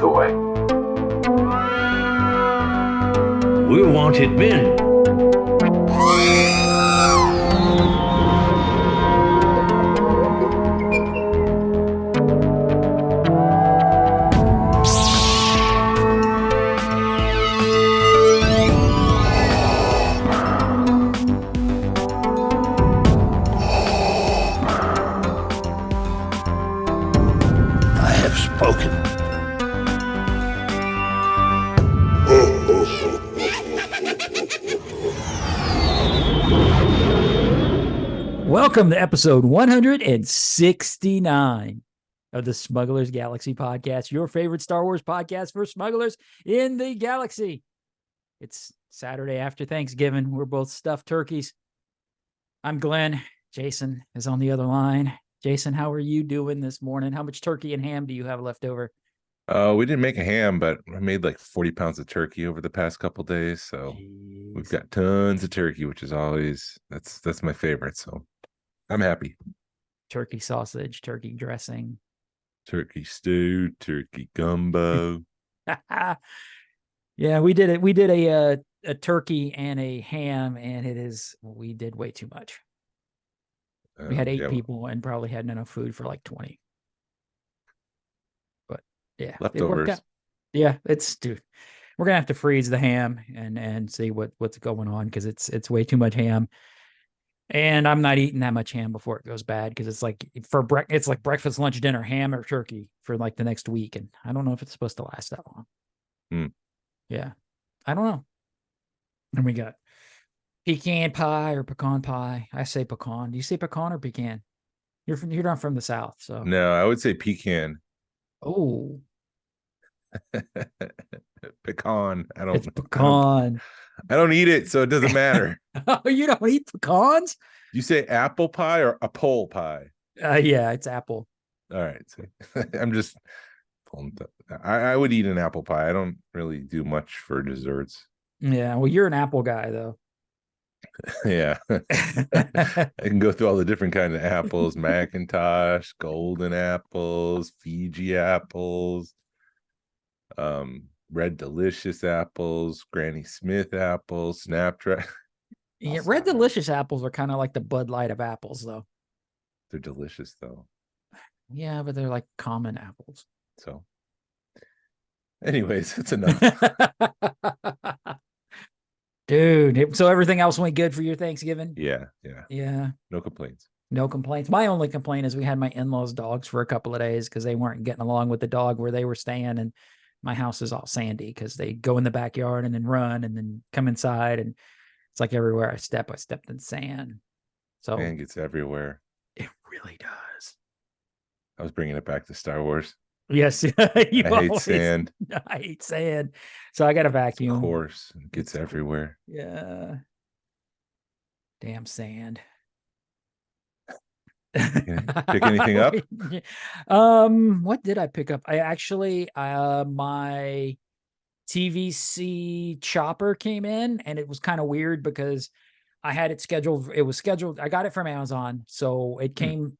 the way. We're wanted men. Welcome to episode 169 of the Smugglers Galaxy Podcast, your favorite Star Wars podcast for smugglers in the galaxy. It's Saturday after Thanksgiving. We're both stuffed turkeys. I'm Glenn. Jason is on the other line. Jason, how are you doing this morning? How much turkey and ham do you have left over? We didn't make a ham, but I made like 40 pounds of turkey over the past couple days. So we've got tons of turkey, which is always, that's my favorite. So I'm happy. Turkey sausage, turkey dressing, turkey stew, turkey gumbo. Yeah, we did it. We did a turkey and a ham, and we did way too much. We had 8 people and probably had enough food for like 20. But yeah, leftovers. Yeah, dude. We're gonna have to freeze the ham and see what's going on, because it's way too much ham. And I'm not eating that much ham before it goes bad, because it's like it's like breakfast, lunch, dinner, ham or turkey for like the next week, and I don't know if it's supposed to last that long. Yeah, I don't know. And we got pecan pie or pecan pie. I say pecan. Do you say pecan or pecan? You're not from the South, so no, I would say pecan. Oh, pecan. It's pecan. I don't eat it, so it doesn't matter. Oh, you don't eat pecans? You say apple pie or apple pie? Yeah, it's apple. All right. So I'm just I would eat an apple pie. I don't really do much for desserts. Yeah, well, you're an apple guy, though. Yeah. I can go through all the different kinds of apples: Macintosh, golden apples, Fiji apples, Red Delicious apples, Granny Smith apples, Snapdragon. Yeah, Red Delicious apples are kind of like the Bud Light of apples, though. They're delicious, though. Yeah, but they're like common apples. So, anyways, it's enough. Dude, so everything else went good for your Thanksgiving? Yeah. No complaints. No complaints. My only complaint is we had my in-laws' dogs for a couple of days because they weren't getting along with the dog where they were staying, and my house is all sandy because they go in the backyard and then run and then come inside, and it's like everywhere I stepped in sand. So Sand gets everywhere. It really does. I was bringing it back to Star Wars. Yes. I hate sand. I hate sand. So I got a vacuum. Of course. It gets everywhere. Yeah. Damn sand. Pick anything up? What did I pick up? I actually my TVC chopper came in, and it was kind of weird because I had it scheduled. It was scheduled. I got it from Amazon, so it came.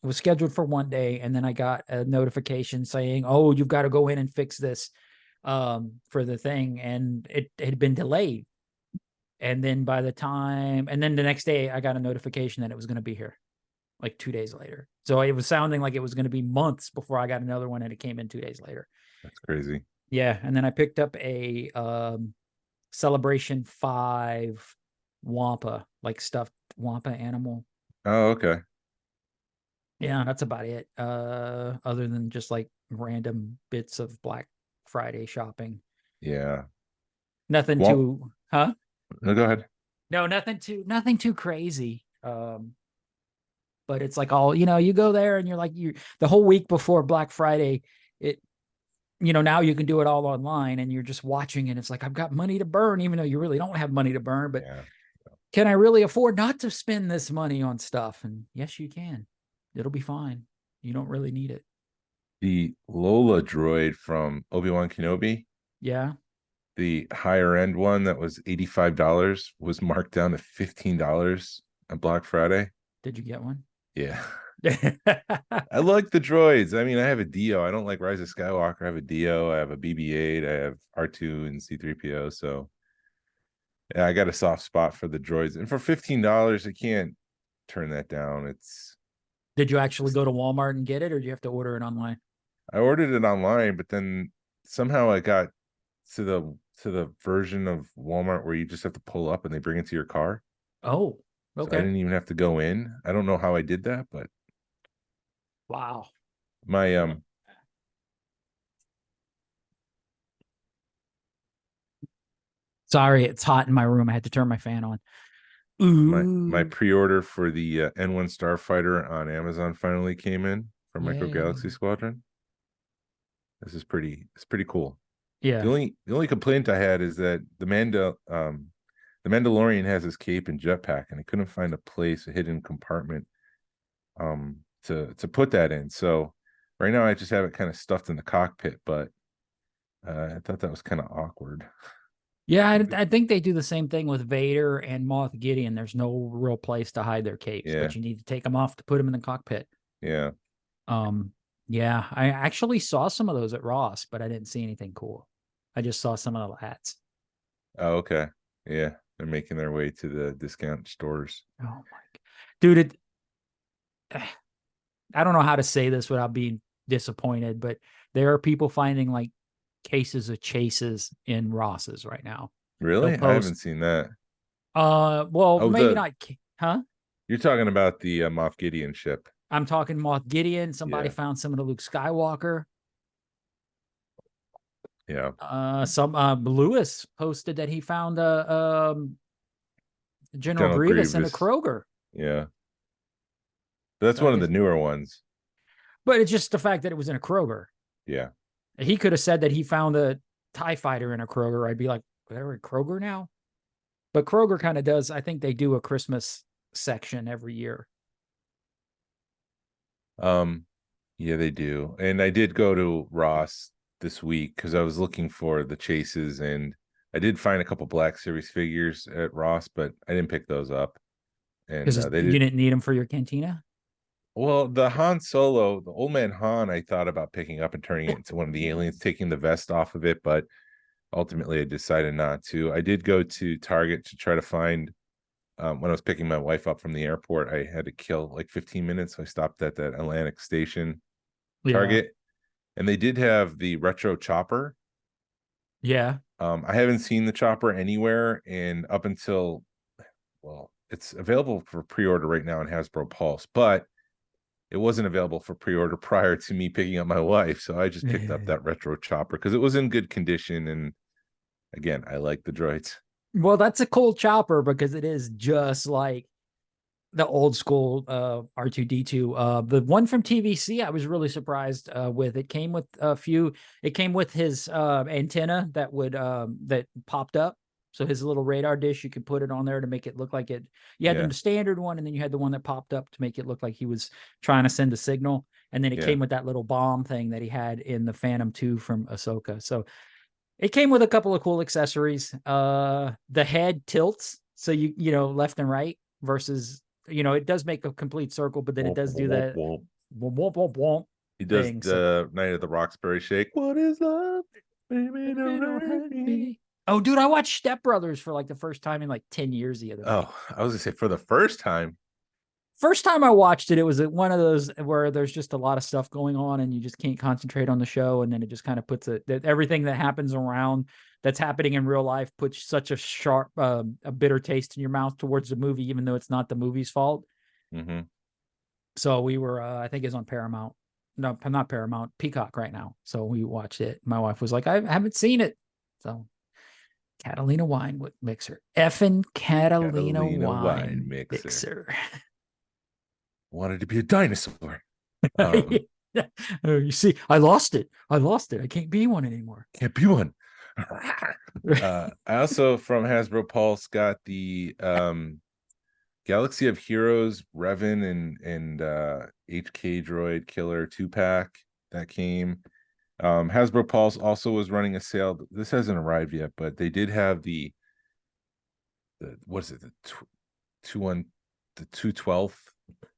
It was scheduled for one day, and then I got a notification saying, "Oh, you've got to go in and fix this for the thing," and it had been delayed. And then the next day, I got a notification that it was going to be here, like 2 days later. So it was sounding like it was going to be months before I got another one, and it came in 2 days later. That's crazy. Yeah, and then I picked up a Celebration 5 Wampa, like stuffed Wampa animal. Oh, okay. Yeah, that's about it. Other than just like random bits of Black Friday shopping. Yeah. Nothing too, huh? No, go ahead. No, nothing too crazy. But it's like all, you go there and you're like, the whole week before Black Friday, now you can do it all online and you're just watching, and it's like, I've got money to burn, even though you really don't have money to burn, but can I really afford not to spend this money on stuff? And yes, you can. It'll be fine. You don't really need it. The Lola droid from Obi-Wan Kenobi. Yeah. The higher end one that was $85 was marked down to $15 on Black Friday. Did you get one? Yeah. I like the droids. I mean, I have a Dio. I don't like Rise of Skywalker. I have a Dio. I have a BB-8. I have R2 and C-3PO. So yeah, I got a soft spot for the droids. And for $15, I can't turn that down. Did you actually go to Walmart and get it, or do you have to order it online? I ordered it online, but then somehow I got to the version of Walmart where you just have to pull up and they bring it to your car. Oh, So I okay. didn't even have to go in. I don't know how I did that, but Wow. my Sorry, it's hot in my room. I had to turn my fan on. my Ooh, pre-order for the N1 Starfighter on Amazon finally came in from Micro Galaxy yay. Squadron. It's pretty cool. Yeah. The only complaint I had is that the Mandalorian has his cape and jetpack, and I couldn't find a hidden compartment to put that in. So right now I just have it kind of stuffed in the cockpit, but I thought that was kind of awkward. Yeah, I think they do the same thing with Vader and Moff Gideon. There's no real place to hide their capes, Yeah. but you need to take them off to put them in the cockpit. Yeah. Yeah, I actually saw some of those at Ross, but I didn't see anything cool. I just saw some of the hats. Oh, okay. Yeah, they're making their way to the discount stores. Oh my God. Dude, I don't know how to say this without being disappointed, but there are people finding like cases of chases in Ross's right now. Really? They'll I haven't post. seen that. Well, Oh, maybe not. Huh? you're talking about the Moff Gideon ship. I'm talking Moff Gideon. Somebody Yeah. found some of the Luke Skywalker. Yeah. Some Lewis posted that he found General Grievous in a Kroger. Yeah. That's So one of the newer ones. But it's just the fact that it was in a Kroger. Yeah. He could have said that he found a TIE fighter in a Kroger. I'd be like, they're in Kroger now? But Kroger kind of does. I think they do a Christmas section every year. Yeah, they do. And I did go to Ross this week because I was looking for the chases, and I did find a couple Black Series figures at Ross, but I didn't pick those up. And Because they you didn't need them for your cantina? Well, the Han Solo, the old man Han, I thought about picking up and turning it into one of the aliens, taking the vest off of it, but ultimately I decided not to. I did go to Target to try to find, when I was picking my wife up from the airport, I had to kill like 15 minutes. So I stopped at that Atlantic Station Target, and they did have the retro chopper. Yeah. I haven't seen the chopper anywhere, and up until, well, it's available for pre-order right now in Hasbro Pulse, but it wasn't available for pre-order prior to me picking up my wife. So I just picked up that retro chopper because it was in good condition. And again, I like the droids. Well, that's a cool chopper because it is just like the old school R2D2. The one from TVC, I was really surprised with. It came with it came with his antenna that would that popped up. So his little radar dish, you could put it on there to make it look like it. You had the standard one, and then you had the one that popped up to make it look like he was trying to send a signal. And then it came with that little bomb thing that he had in the Phantom 2 from Ahsoka. So it came with a couple of cool accessories. The head tilts, so you know, left and right versus, you know, it does make a complete circle, but then it does do that. He does the Night of the Roxbury shake. What is love? Baby, don't hurt me. Oh, dude, I watched Step Brothers for like the first time in like 10 years the other day. Oh, I was gonna say for the first time. First time I watched it, it was one of those where there's just a lot of stuff going on and you just can't concentrate on the show. And then it just kind of puts everything that happens around that's happening in real life puts such a sharp, a bitter taste in your mouth towards the movie, even though it's not the movie's fault. Mm-hmm. So we were, I think it's on Paramount. No, not Paramount, Peacock right now. So we watched it. My wife was like, I haven't seen it. So Catalina wine mixer. Effing Catalina wine mixer. Wanted to be a dinosaur. You see, I lost it. I can't be one anymore. Can't be one. I also from Hasbro Pulse got the Galaxy of Heroes Revan and HK Droid Killer 2-pack that came. Hasbro Pulse also was running a sale. This hasn't arrived yet, but they did have the what is it, the 212th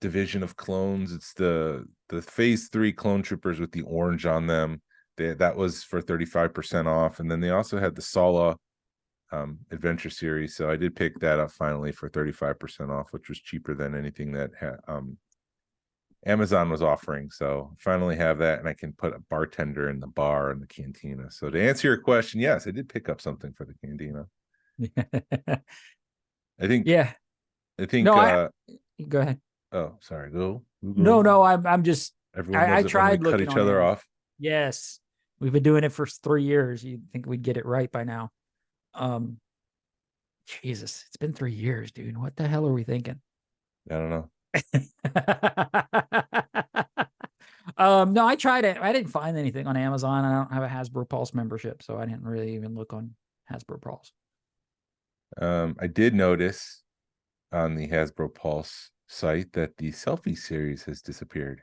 division of clones. It's the phase 3 clone troopers with the orange on them. That was for 35% off. And then they also had the Sala adventure series. So I did pick that up finally for 35% off, which was cheaper than anything that Amazon was offering. So finally have that, and I can put a bartender in the bar in the cantina. So to answer your question, yes, I did pick up something for the cantina. I think Yeah. I think No, go ahead. Oh, sorry. Go. No, I'm just Everyone I loves it when tried we cut looking each on other Amazon. off. Yes. We've been doing it for 3 years. You'd think we'd get it right by now. Jesus, it's been 3 years, dude. What the hell are we thinking? I don't know. No, I tried it. I didn't find anything on Amazon. I don't have a Hasbro Pulse membership, so I didn't really even look on Hasbro Pulse. I did notice on the Hasbro Pulse site that the selfie series has disappeared.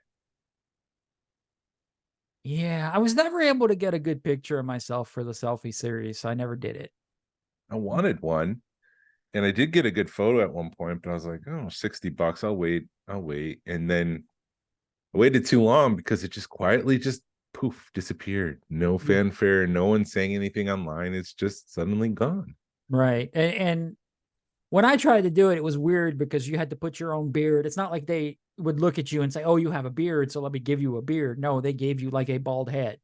Yeah, I was never able to get a good picture of myself for the selfie series, so I never did it. I wanted one, and I did get a good photo at one point, but I was like, oh, $60. I'll wait. And then I waited too long because it just quietly just poof disappeared. No fanfare, no one saying anything online. It's just suddenly gone. Right. And when I tried to do it, it was weird because you had to put your own beard. It's not like they would look at you and say, oh, you have a beard, so let me give you a beard. No, they gave you like a bald head.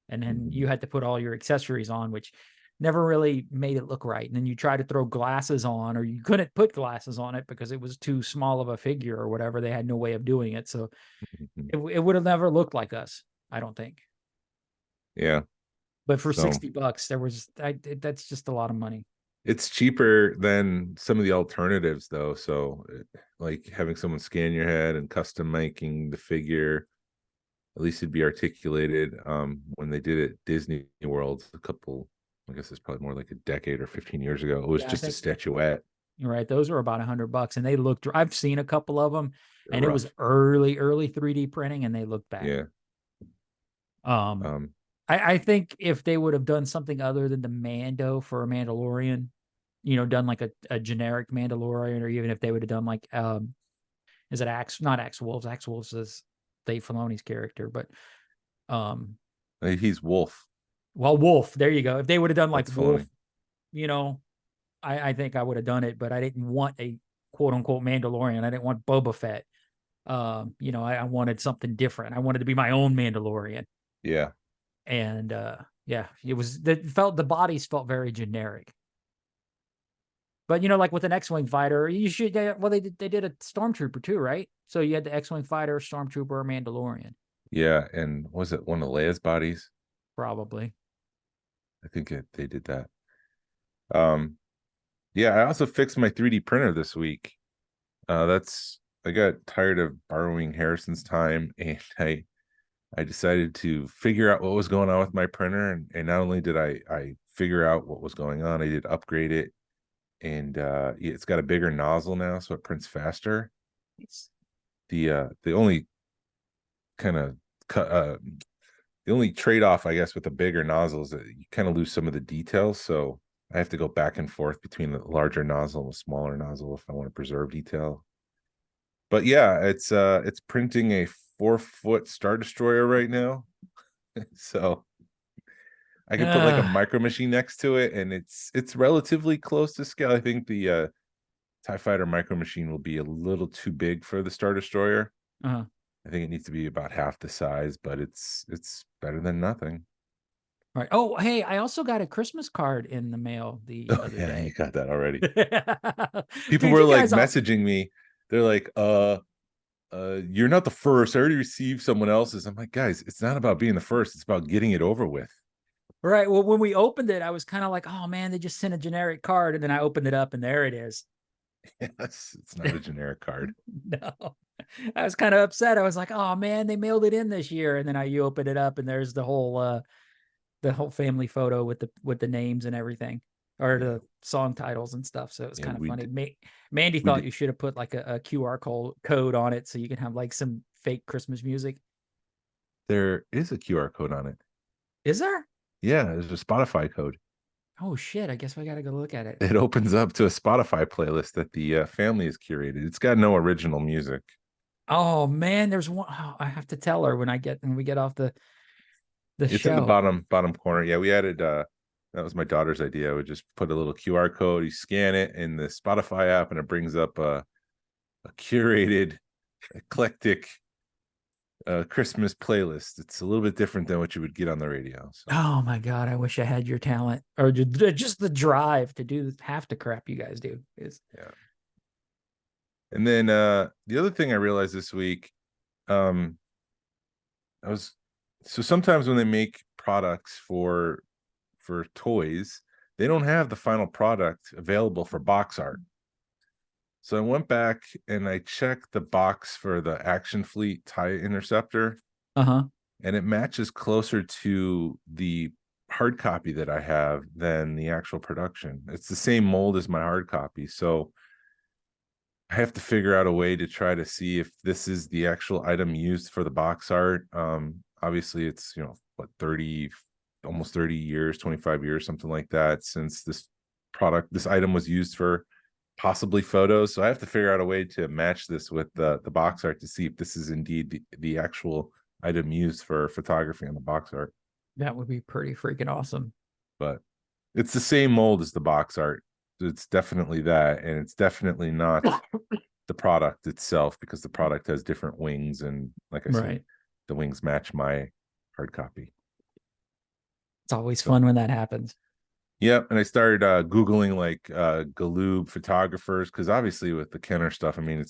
And then you had to put all your accessories on, which never really made it look right. And then you try to throw glasses on, or you couldn't put glasses on it because it was too small of a figure or whatever. They had no way of doing it. So it would have never looked like us, I don't think. Yeah. But for $60, that's just a lot of money. It's cheaper than some of the alternatives, though. So, like having someone scan your head and custom making the figure, at least it'd be articulated. When they did it at Disney World I guess it's probably more like a decade or 15 years ago. It was just a statuette. Right. Those were about $100, and they looked. I've seen a couple of them, They're and rough. it was early 3D printing, and they looked bad. Yeah. I think if they would have done something other than the Mando for a Mandalorian, done like a generic Mandalorian, or even if they would have done like, is it not Axe Wolves? Axe Wolves is Dave Filoni's character, but he's Wolf. Well, Wolf, there you go. If they would have done like That's Wolf, Filoni. I think I would have done it, but I didn't want a quote unquote Mandalorian. I didn't want Boba Fett. I wanted something different. I wanted to be my own Mandalorian. Yeah. And the bodies felt very generic. But like with an X-Wing fighter, they did a Stormtrooper too, right? So you had the X-Wing fighter, Stormtrooper, Mandalorian. Yeah, and was it one of Leia's bodies? Probably. I think they did that. Yeah, I also fixed my 3D printer this week. I got tired of borrowing Harrison's time, and I decided to figure out what was going on with my printer, and not only did I figure out what was going on, I did upgrade it, and it's got a bigger nozzle now, so it prints faster. The only kind of the only trade-off, I guess, with the bigger nozzle is that you kind of lose some of the details. So I have to go back and forth between the larger nozzle and the smaller nozzle if I want to preserve detail. But yeah, it's printing a 4-foot Star Destroyer right now. So I can put like a micro machine next to it, and it's relatively close to scale. I think the TIE Fighter micro machine will be a little too big for the Star Destroyer. I think it needs to be about half the size, but it's better than nothing. All right. Oh, hey, I also got a Christmas card in the mail the other day. You got that already. People were like messaging me. They're like, you're not the first. I already received someone else's. I'm like, guys, it's not about being the first. It's about getting it over with. Right. Well, when we opened it, I was kind of like, oh man, they just sent a generic card. And then I opened it up and there it is. Yes, it's not a generic card. No, I was kind of upset. I was like, oh man, they mailed it in this year. And then you open it up and there's the whole family photo with the names and everything, or the song titles and stuff. So it was kind of funny. Mandy thought you should have put like a QR code on it so you can have like some fake Christmas music. There is a QR code on it. Is there? Yeah, there's a Spotify code. Oh shit, I guess we got to go look at it. It opens up to a Spotify playlist that the family has curated. It's got no original music. Oh man, there's one. Oh, I have to tell her when we get off the It's show. in the bottom corner. Yeah, we added that was my daughter's idea. I would just put a little QR code, you scan it in the Spotify app, and it brings up a curated, eclectic Christmas playlist. It's a little bit different than what you would get on the radio. So. Oh my god, I wish I had your talent or just the drive to do half the crap you guys do. Yeah. And then the other thing I realized this week, I was so sometimes when they make products for toys, they don't have the final product available for box art. So I went back and I checked the box for the Action Fleet TIE Interceptor. Uh-huh. And it matches closer to the hard copy that I have than the actual production. It's the same mold as my hard copy. So I have to figure out a way to try to see if this is the actual item used for the box art. Obviously it's, what, 30, almost 30 years, 25 years, something like that, since this item was used for possibly photos. So I have to figure out a way to match this with the box art to see if this is indeed the actual item used for photography on the box art. That would be pretty freaking awesome. But it's the same mold as the box art. It's definitely that, and it's definitely not the product itself, because the product has different wings, and like I said, the wings match my hard copy. It's always fun when that happens. Yep, and I started Googling like Galoob photographers, because obviously with the Kenner stuff, I mean,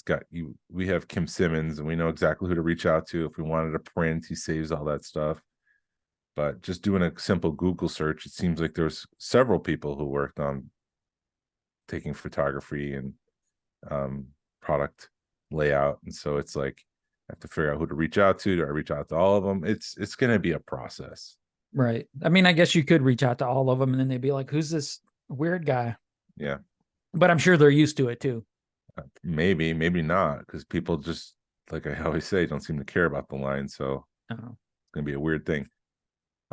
we have Kim Simmons, and we know exactly who to reach out to if we wanted a print. He saves all that stuff. But just doing a simple Google search, it seems like there's several people who worked on taking photography and product layout, and so it's like I have to figure out who to reach out to. Do I reach out to all of them? It's going to be a process. Right. I mean, I guess you could reach out to all of them and then they'd be like, who's this weird guy? Yeah. But I'm sure they're used to it too. Maybe not, because people just, like I always say, don't seem to care about the line. So it's going to be a weird thing.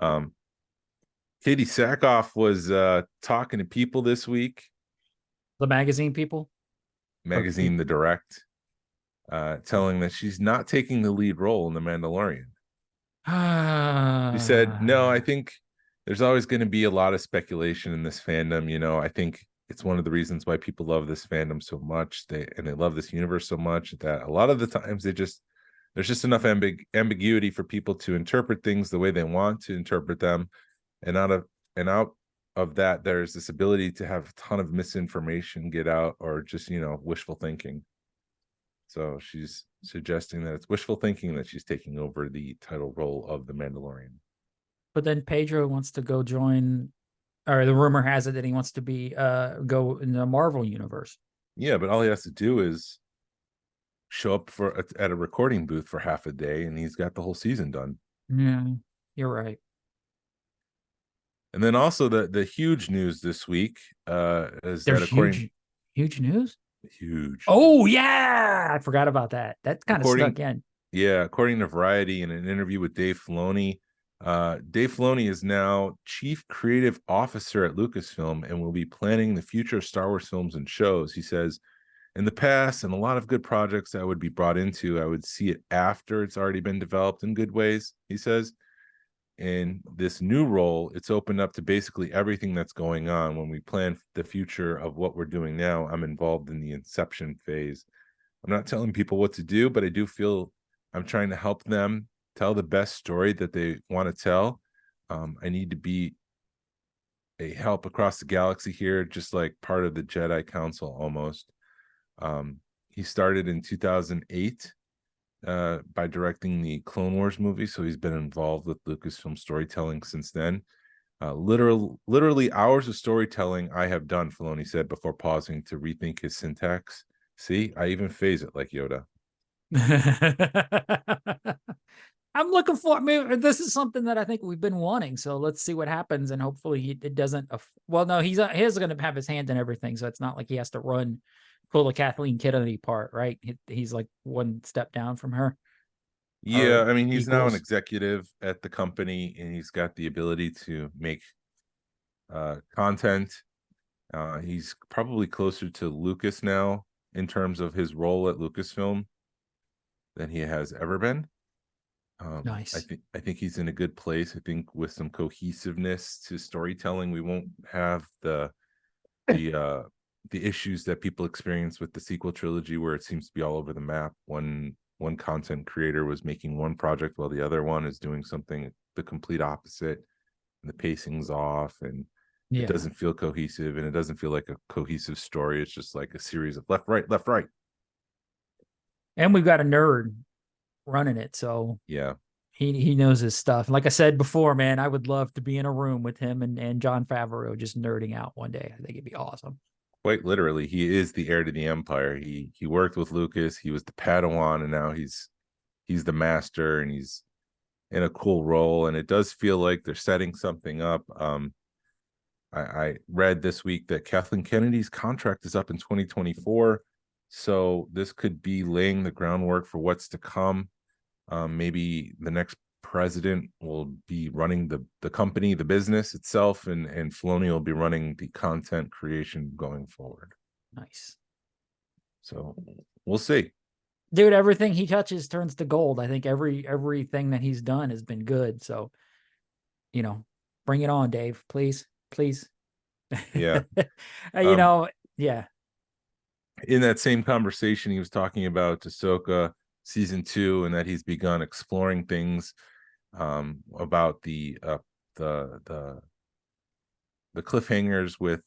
Katie Sackhoff was talking to people this week. The magazine people? Magazine The Direct, telling that she's not taking the lead role in The Mandalorian. She said, no, I think there's always going to be a lot of speculation in this fandom. I think it's one of the reasons why people love this fandom so much. They love this universe so much that a lot of the times there's just enough ambiguity for people to interpret things the way they want to interpret them. And out of that, there's this ability to have a ton of misinformation get out, or just, wishful thinking. So she's suggesting that it's wishful thinking that she's taking over the title role of the Mandalorian. But then Pedro wants to go join, or the rumor has it that he wants to go in the Marvel universe. Yeah, but all he has to do is show up at a recording booth for half a day, and he's got the whole season done. Yeah, you're right. And then also the huge news this week is There's that according huge news. Huge. Oh yeah, I forgot about that. That kind of stuck in. Yeah, according to Variety, in an interview with Dave Filoni, Dave Filoni is now Chief Creative Officer at Lucasfilm and will be planning the future of Star Wars films and shows. He says, in the past, and a lot of good projects I would be brought into, I would see it after it's already been developed in good ways, he says. In this new role, it's opened up to basically everything that's going on. When we plan the future of what we're doing now, I'm involved in the inception phase. I'm not telling people what to do, but I do feel I'm trying to help them tell the best story that they want to tell. I need to be a help across the galaxy here, just like part of the Jedi Council almost. He started in 2008 by directing the Clone Wars movie, so he's been involved with Lucasfilm storytelling since then. Literally hours of storytelling I have done, Filoni said before pausing to rethink his syntax. See, I even phase it like Yoda. I'm looking for. I mean, this is something that I think we've been wanting. So let's see what happens, and hopefully it doesn't. Well, no, he's going to have his hand in everything, so it's not like he has to pull a Kathleen Kennedy part, right? He's like one step down from her. Yeah, I mean, he's now an executive at the company, and he's got the ability to make content. He's probably closer to Lucas now in terms of his role at Lucasfilm than he has ever been. Nice. I think he's in a good place. I think with some cohesiveness to storytelling, we won't have the issues that people experience with the sequel trilogy, where it seems to be all over the map. One content creator was making one project while the other one is doing something the complete opposite, and the pacing's off, and Yeah. it doesn't feel cohesive, and it doesn't feel like a cohesive story. It's just like a series of left, right, left, right. And we've got a nerd running it, so Yeah. he knows his stuff. Like I said before, man, I would love to be in a room with him and Jon Favreau just nerding out one day. I think it'd be awesome. Quite literally, he is the heir to the empire. He worked with Lucas. He was the Padawan, and now he's the master, and he's in a cool role. And it does feel like they're setting something up. I read this week that Kathleen Kennedy's contract is up in 2024, so this could be laying the groundwork for what's to come. Maybe the next president will be running the company, the business itself, and Filoni will be running the content creation going forward. Nice. So we'll see. Dude, everything he touches turns to gold. I think everything that he's done has been good. So, bring it on, Dave, please. Yeah. Yeah. In that same conversation, he was talking about Ahsoka season 2, and that he's begun exploring things about the cliffhangers with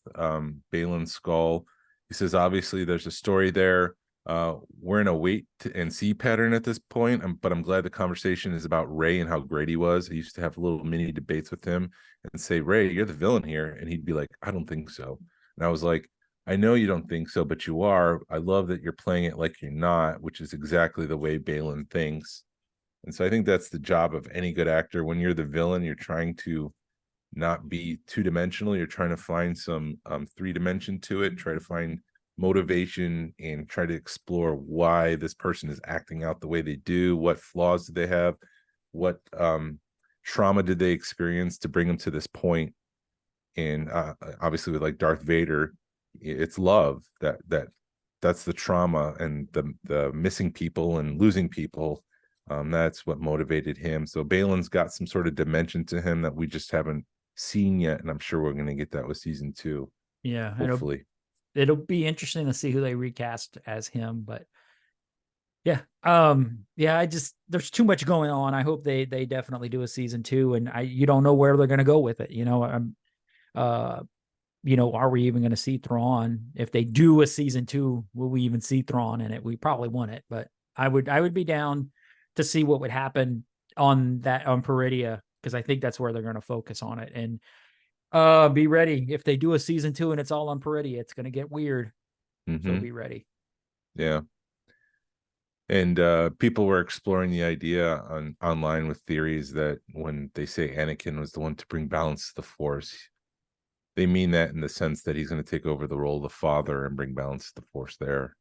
Balin's skull. He says obviously there's a story there. We're in a wait and see pattern at this point, but I'm glad the conversation is about Rey and how great he was. I used to have little mini debates with him and say, Rey, you're the villain here, and he'd be like, I don't think so. And I was like, I know you don't think so, but you are. I love that you're playing it like you're not, which is exactly the way Balin thinks. And so I think that's the job of any good actor. When you're the villain, you're trying to not be two-dimensional. You're trying to find some 3-dimension to it, try to find motivation, and try to explore why this person is acting out the way they do. What flaws do they have? What trauma did they experience to bring them to this point? And obviously with like Darth Vader, it's love that's the trauma, and the missing people and losing people. That's what motivated him. So Balin's got some sort of dimension to him that we just haven't seen yet, and I'm sure we're going to get that with season 2. Yeah, hopefully. It'll be interesting to see who they recast as him, but yeah. There's too much going on. I hope they definitely do a season 2, and you don't know where they're going to go with it. Are we even going to see Thrawn? If they do a season 2, will we even see Thrawn in it? We probably won't it, but I would be down to see what would happen on Peridia, because I think that's where they're going to focus on it. And be ready. If they do a season 2 and it's all on Peridia, it's going to get weird. Mm-hmm. So be ready. Yeah. And people were exploring the idea online with theories that when they say Anakin was the one to bring balance to the Force, they mean that in the sense that he's going to take over the role of the father and bring balance to the Force there.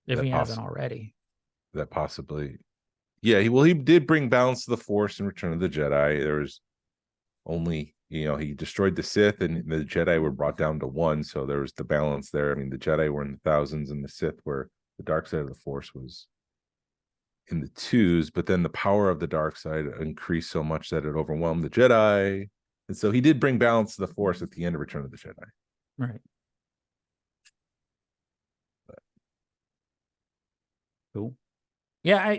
If he hasn't already. That possibly. Yeah, he did bring balance to the Force in Return of the Jedi. There was only, he destroyed the Sith, and the Jedi were brought down to 1, so there was the balance there. I mean, the Jedi were in the thousands, and the Sith were, the dark side of the Force was in the 2s, but then the power of the dark side increased so much that it overwhelmed the Jedi. And so he did bring balance to the Force at the end of Return of the Jedi. Right. Cool. Yeah,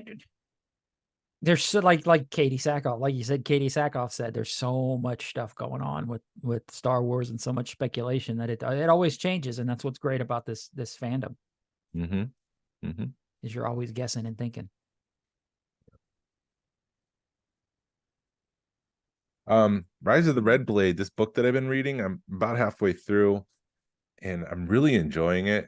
there's so, like Katie Sackhoff, like you said, Katie Sackhoff said, there's so much stuff going on with Star Wars and so much speculation that it always changes, and that's what's great about this fandom. Mm-hmm. Mm-hmm. Is you're always guessing and thinking. Rise of the Red Blade, this book that I've been reading, I'm about halfway through, and I'm really enjoying it.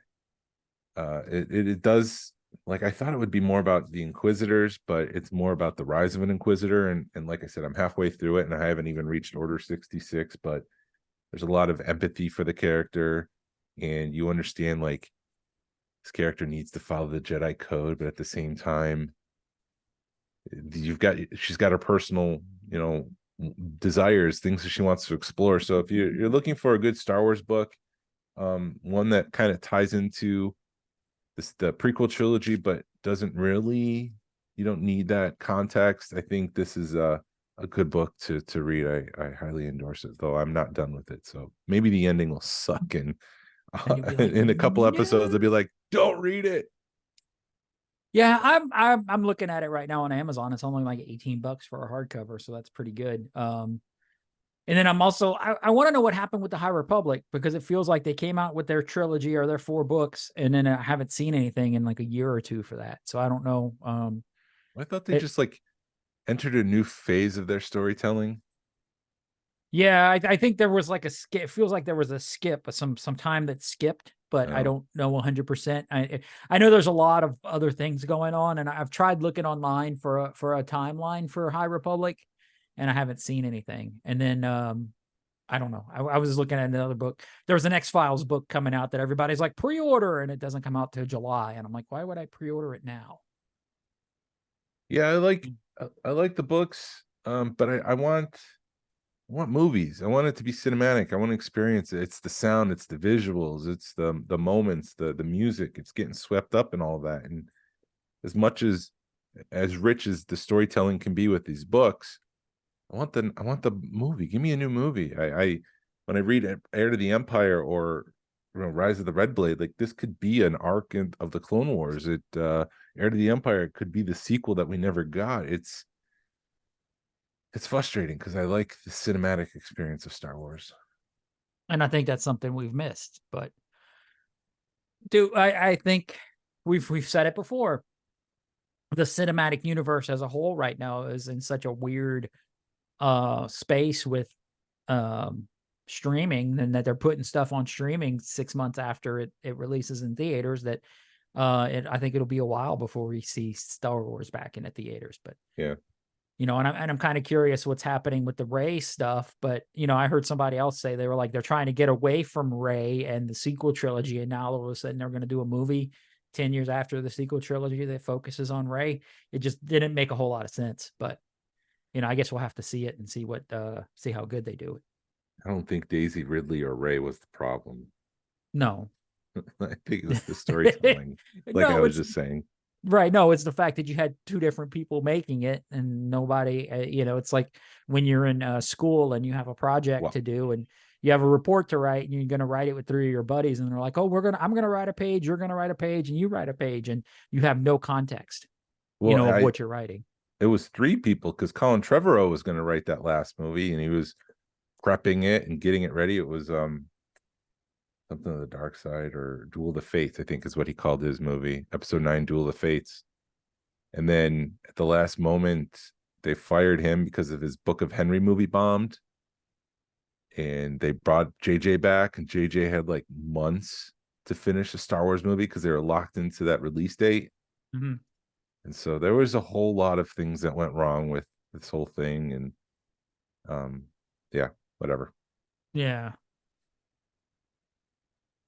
It does, like, I thought it would be more about the Inquisitors, but it's more about the rise of an Inquisitor. And like I said, I'm halfway through it, and I haven't even reached Order 66, but there's a lot of empathy for the character, and you understand, like, this character needs to follow the Jedi code, but at the same time, she's got her personal, desires, things that she wants to explore. So if you're looking for a good Star Wars book, one that kind of ties into the prequel trilogy, but doesn't really, you don't need that context. I think this is a good book to read. I highly endorse it, though I'm not done with it. So maybe the ending will suck, and And you'll be like, in a couple episodes, "No." I'll be like, don't read it. Yeah, I'm looking at it right now on Amazon. It's only like $18 for a hardcover, so that's pretty good. And then I'm also I want to know what happened with the High Republic, because it feels like they came out with their trilogy or their 4 books, and then I haven't seen anything in like a year or two for that. So I don't know. I thought they just like entered a new phase of their storytelling. Yeah, I think there was like a skip. It feels like there was a skip, some time that skipped, but I Oh. don't know 100%. I know there's a lot of other things going on, and I've tried looking online for a timeline for High Republic, and I haven't seen anything. And then I don't know. I was looking at another book. There was an X-Files book coming out that everybody's like pre-order, and it doesn't come out till July. And I'm like, why would I pre-order it now? Yeah, I like the books, but I want movies. I want it to be cinematic. I want to experience it. It's the sound, it's the visuals, it's the moments, the music. It's getting swept up in all of that. And as much as rich as the storytelling can be with these books, I want the movie. Give me a new movie. I when I read Heir to the Empire or Rise of the Red Blade, like this could be an arc of the Clone Wars. Heir to the Empire could be the sequel that we never got. It's frustrating because I like the cinematic experience of Star Wars. And I think that's something we've missed. But dude, I think we've said it before. The cinematic universe as a whole right now is in such a weird space with streaming, and that they're putting stuff on streaming 6 months after it releases in theaters, that I think it'll be a while before we see Star Wars back in the theaters. But Yeah. and I'm kind of curious what's happening with the Rey stuff. But I heard somebody else say they were like, they're trying to get away from Rey and the sequel trilogy, and now all of a sudden they're going to do a movie 10 years after the sequel trilogy that focuses on Rey. It just didn't make a whole lot of sense. But I guess we'll have to see it and see how good they do it. I don't think Daisy Ridley or Ray was the problem. No. I think it was the storytelling. Like No, I was just saying. right. No, it's the fact that you had 2 different people making it, and nobody, it's like when you're in school and you have a project to do, and you have a report to write, and you're going to write it with 3 of your buddies, and they're like, oh, I'm going to write a page, you're going to write a page, and you write a page, and you have no context, of what you're writing. It was 3 people, because Colin Trevorrow was going to write that last movie, and he was prepping it and getting it ready. It was something of the Dark Side, or Duel of the Fates, I think is what he called his movie, Episode 9, Duel of the Fates. And then at the last moment, they fired him because of his Book of Henry movie bombed. And they brought JJ back, and JJ had like months to finish a Star Wars movie because they were locked into that release date. Mm-hmm. And so there was a whole lot of things that went wrong with this whole thing. And yeah, whatever. Yeah.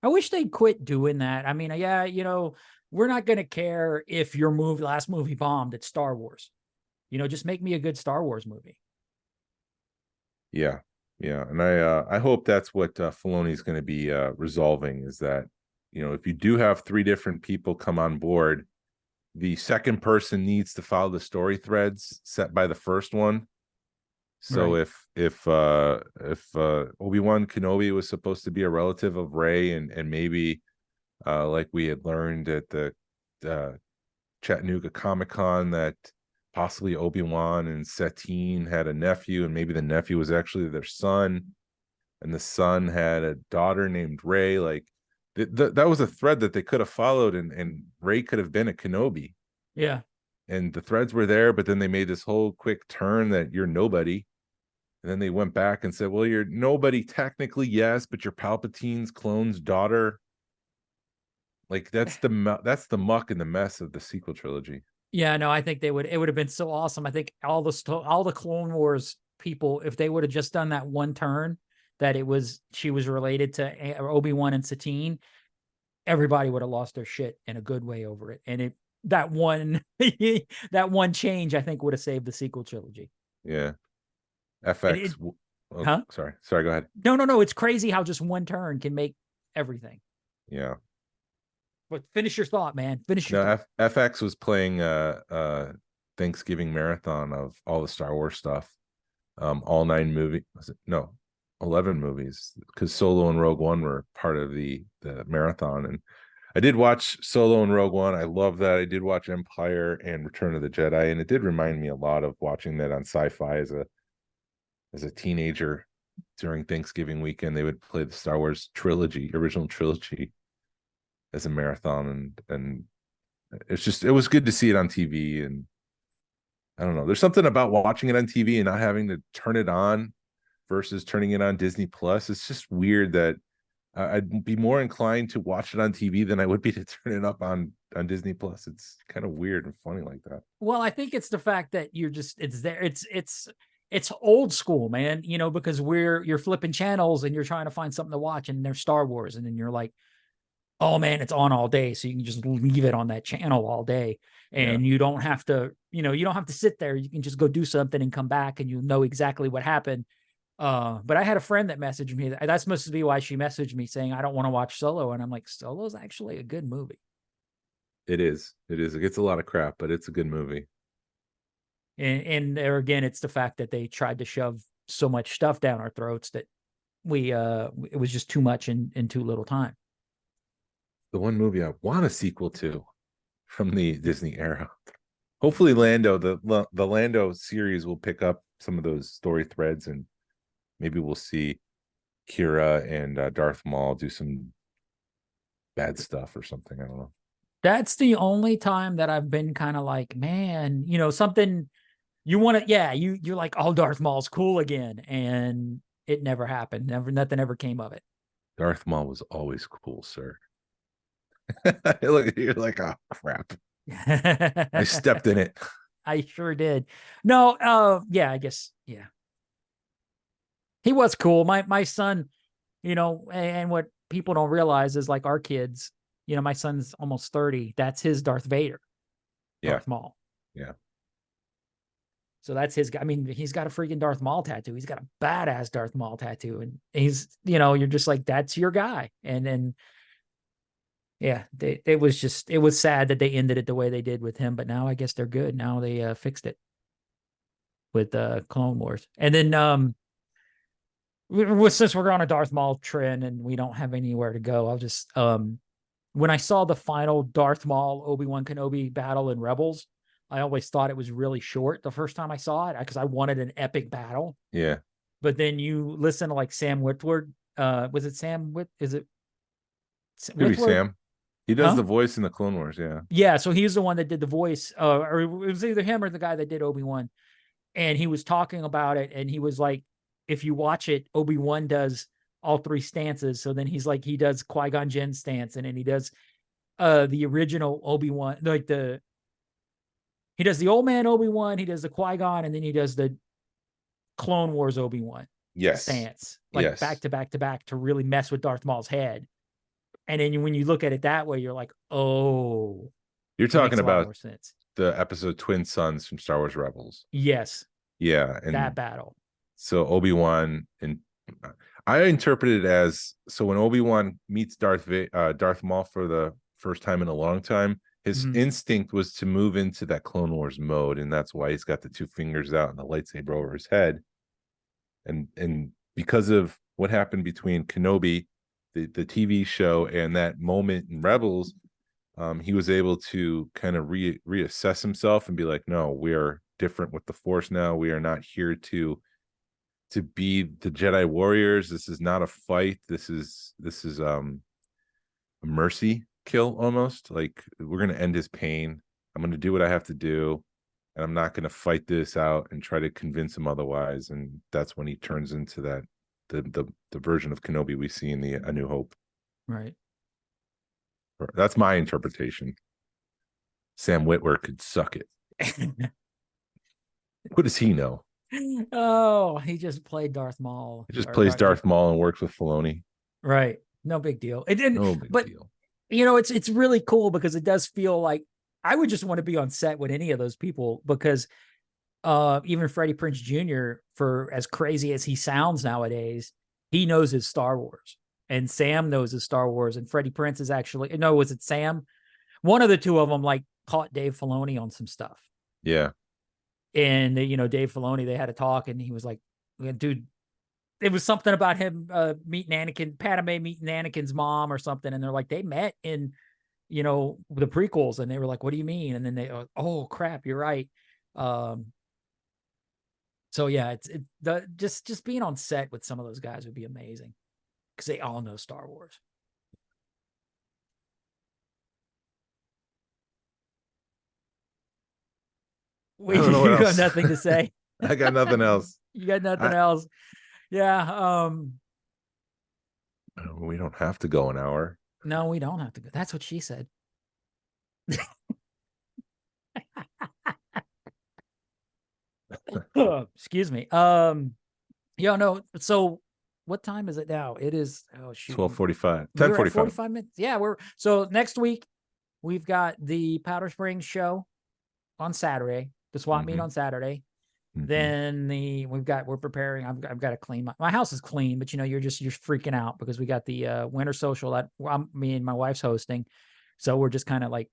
I wish they'd quit doing that. I mean, yeah, we're not going to care if your last movie bombed. It's Star Wars. Just make me a good Star Wars movie. Yeah. And I hope that's what Filoni is going to be resolving, is that, if you do have 3 different people come on board, the second person needs to follow the story threads set by the first one. So right. if Obi-Wan Kenobi was supposed to be a relative of Rey, and maybe like we had learned at the Chattanooga Comic-Con, that possibly Obi-Wan and Satine had a nephew, and maybe the nephew was actually their son, and the son had a daughter named Rey. Like that was a thread that they could have followed, and Rey could have been a Kenobi. Yeah. And the threads were there, but then they made this whole quick turn that you're nobody. And then they went back and said, well, you're nobody technically, yes, but you're Palpatine's clone's daughter. Like that's the muck and the mess of the sequel trilogy. Yeah, no, I think it would have been so awesome. I think all the Clone Wars people, if they would have just done that one turn, that she was related to Obi-Wan and Satine, everybody would have lost their shit in a good way over it. And that one change, I think, would have saved the sequel trilogy. Yeah. FX. Huh? Sorry, go ahead. No. It's crazy how just one turn can make everything. Yeah. But finish your thought, man. Finish your No, thought. FX was playing Thanksgiving marathon of all the Star Wars stuff. All 9 movies. Was it? No, 11 movies, because Solo and Rogue One were part of the marathon. And I did watch Solo and Rogue One. I love that. I did watch Empire and Return of the Jedi, and it did remind me a lot of watching that on Sci-Fi as a teenager during Thanksgiving weekend. They would play the Star Wars original trilogy, as a marathon, and it was good to see it on TV. And I don't know, there's something about watching it on TV and not having to turn it on versus turning it on Disney Plus. It's just weird that I'd be more inclined to watch it on TV than I would be to turn it up on Disney Plus. It's kind of weird and funny like that. Well, I think it's the fact that it's there. It's old school, man, because you're flipping channels and you're trying to find something to watch, and there's Star Wars. And then you're like, oh man, it's on all day. So you can just leave it on that channel all day. And you don't have to, you don't have to sit there. You can just go do something and come back and you'll know exactly what happened. But I had a friend that messaged me. That's supposed to be why she messaged me saying, I don't want to watch Solo. And I'm like, Solo's actually a good movie. It is. It gets a lot of crap, but it's a good movie. And there again, it's the fact that they tried to shove so much stuff down our throats that it was just too much in too little time. The one movie I want a sequel to from the Disney era. Hopefully Lando, the Lando series, will pick up some of those story threads, and maybe we'll see Kira and Darth Maul do some bad stuff or something. I don't know. That's the only time that I've been kind of like, man, something you want to, you're like, oh, Darth Maul's cool again. And it never happened. Nothing ever came of it. Darth Maul was always cool, sir. You're like, oh crap. I stepped in it. I sure did. No, I guess, yeah. He was cool. My son, and what people don't realize is, like, our kids, my son's almost 30. That's his Darth Vader. Darth Maul. Yeah. So that's his guy. I mean, he's got a freaking Darth Maul tattoo. He's got a badass Darth Maul tattoo. And he's, you're just like, that's your guy. And then, yeah, it was sad that they ended it the way they did with him, but now I guess they're good. Now they fixed it with Clone Wars. And then since we're on a Darth Maul trend and we don't have anywhere to go, I'll just when I saw the final Darth Maul Obi-Wan Kenobi battle in Rebels, I always thought it was really short the first time I saw it, because I wanted an epic battle. Yeah. But then you listen to, like, Sam Witwer. Was it Sam Wit? Is it Maybe Sam? He does the voice in the Clone Wars, yeah. Yeah, so he's the one that did the voice, or it was either him or the guy that did Obi-Wan. And he was talking about it, and he was like, if you watch it, Obi-Wan does all 3 stances. So then he's like, he does Qui-Gon Jinn stance, and then he does the original Obi-Wan, like he does the old man Obi-Wan, he does the Qui-Gon, and then he does the Clone Wars Obi-Wan stance, like back to back to back, to really mess with Darth Maul's head. And then when you look at it that way, you're like, oh, you're talking about the episode Twin Sons from Star Wars Rebels. Yes. Yeah. And that battle. So Obi-Wan, and I interpret it as, so when Obi-Wan meets Darth Maul for the first time in a long time, his instinct was to move into that Clone Wars mode. And that's why he's got the 2 fingers out and the lightsaber over his head. And because of what happened between Kenobi, the TV show, and that moment in Rebels, he was able to kind of reassess himself and be like, no, we are different with the Force now. We are not here to be the Jedi warriors. This is not a fight. This is a mercy kill, almost. Like, we're going to end his pain. I'm going to do what I have to do, and I'm not going to fight this out and try to convince him otherwise. And that's when he turns into that the version of Kenobi we see in the A New Hope. Right. That's my interpretation. Sam Witwer could suck it. What does he know? Oh, he just played Darth Maul. He just plays Darth Maul and works with Filoni. Right. No big deal. It didn't. No big deal. It's really cool, because it does feel like I would just want to be on set with any of those people, because even Freddie Prinze Jr., for as crazy as he sounds nowadays, he knows his Star Wars. and Sam knows his Star Wars, and Freddie Prinze is actually, no, was it Sam? One of the two of them like caught Dave Filoni on some stuff. Yeah. And, Dave Filoni, they had a talk, and he was like, dude, it was something about him meeting Anakin, Padme meeting Anakin's mom or something. And they're like, they met in, the prequels. And they were like, what do you mean? And then they, oh crap, you're right. So yeah, just being on set with some of those guys would be amazing, because they all know Star Wars. Wait, you have nothing to say? I got nothing else. You got nothing else? Yeah. We don't have to go an hour. No, we don't have to go. That's what she said. Excuse me. No. So what time is it now? It is 12:45. 10:45. 45 minutes. Yeah, so next week we've got the Powder Springs show on Saturday, the swap meet on Saturday. Then we're preparing. I've got to clean my house is clean, but you're freaking out because we got the winter social that me and my wife's hosting. So we're just kind of like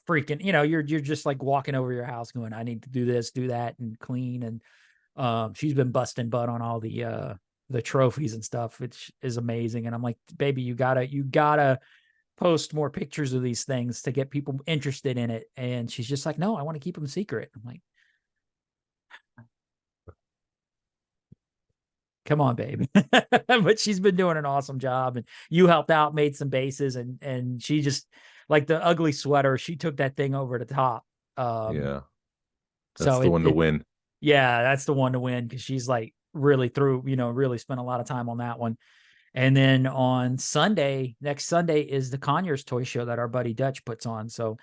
freaking, you're just like walking over your house going, I need to do this, do that, and clean. And she's been busting butt on all the trophies and stuff, which is amazing. And I'm like, baby, you gotta post more pictures of these things to get people interested in it. And she's just like, no, I want to keep them secret. I'm like, come on, babe. But she's been doing an awesome job, and you helped out, made some bases, and she just, like the ugly sweater, she took that thing over the top. Yeah. That's the one to win. Yeah, that's the one to win, because she's like really really spent a lot of time on that one. And then on next Sunday is the Conyers toy show that our buddy Dutch puts on. So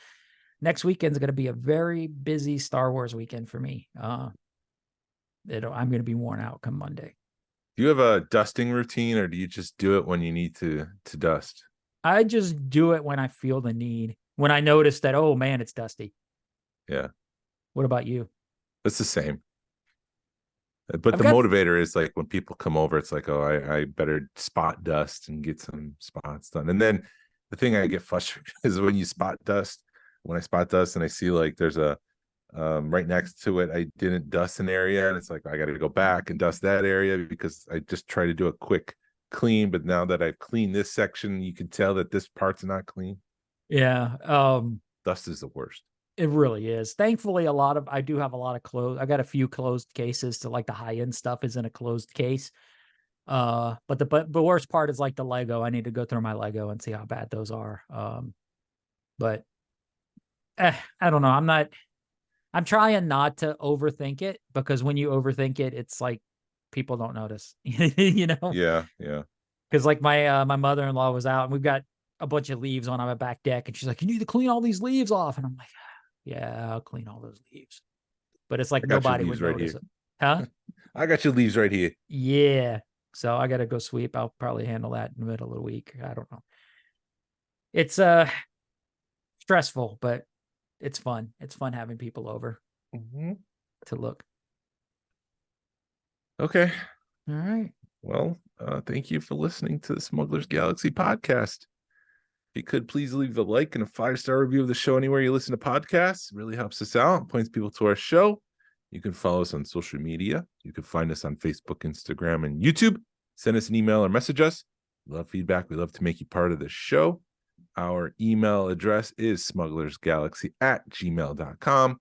next weekend is going to be a very busy Star Wars weekend for me. I'm going to be worn out come Monday. Do you have a dusting routine, or do you just do it when you need to dust? I just do it when I feel the need, when I notice that, oh man, it's dusty. Yeah. What about you? It's the same. But the motivator is like when people come over, it's like, oh, I better spot dust and get some spots done. And then the thing I get frustrated is when I spot dust and I see like there's a right next to it, I didn't dust an area, and it's like I got to go back and dust that area because I just try to do a quick clean. But now that I've cleaned this section, you can tell that this part's not clean. Yeah. Dust is the worst. It really is. Thankfully, I do have a lot of closed. I got a few closed cases, to like the high end stuff is in a closed case. But the worst part is like the Lego. I need to go through my Lego and see how bad those are. But I don't know. I'm trying not to overthink it, because when you overthink it, it's like people don't notice, Yeah. Because like my mother-in-law was out, and we've got a bunch of leaves on our back deck, and she's like, you need to clean all these leaves off. And I'm like, yeah, I'll clean all those leaves. But it's like nobody would notice it. Huh? I got your leaves right here. Yeah. So I got to go sweep. I'll probably handle that in the middle of the week. I don't know. It's stressful, but it's fun. It's fun having people over to look. Okay. All right. Well, thank you for listening to the Smugglers Galaxy Podcast. If you could please leave a like and a 5-star review of the show anywhere you listen to podcasts. It really helps us out, points people to our show. You can follow us on social media. You can find us on Facebook, Instagram, and YouTube. Send us an email or message us. We love feedback. We love to make you part of the show. Our email address is smugglersgalaxy@gmail.com. I'd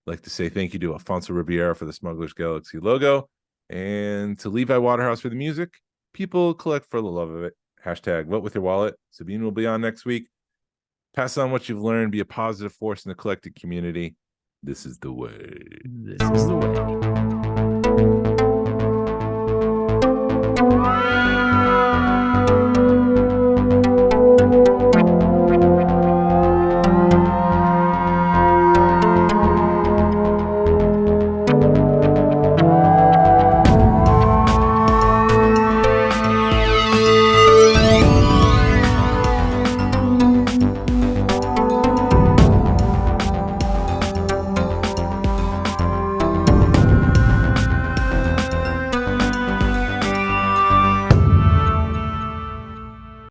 like to say thank you to Alfonso Riviera for the Smugglers Galaxy logo, and to Levi Waterhouse for the music. People collect for the love of it. #vote with your wallet. Sabine will be on next week. Pass on what you've learned. Be a positive force in the collected community. This is the way. This is the way.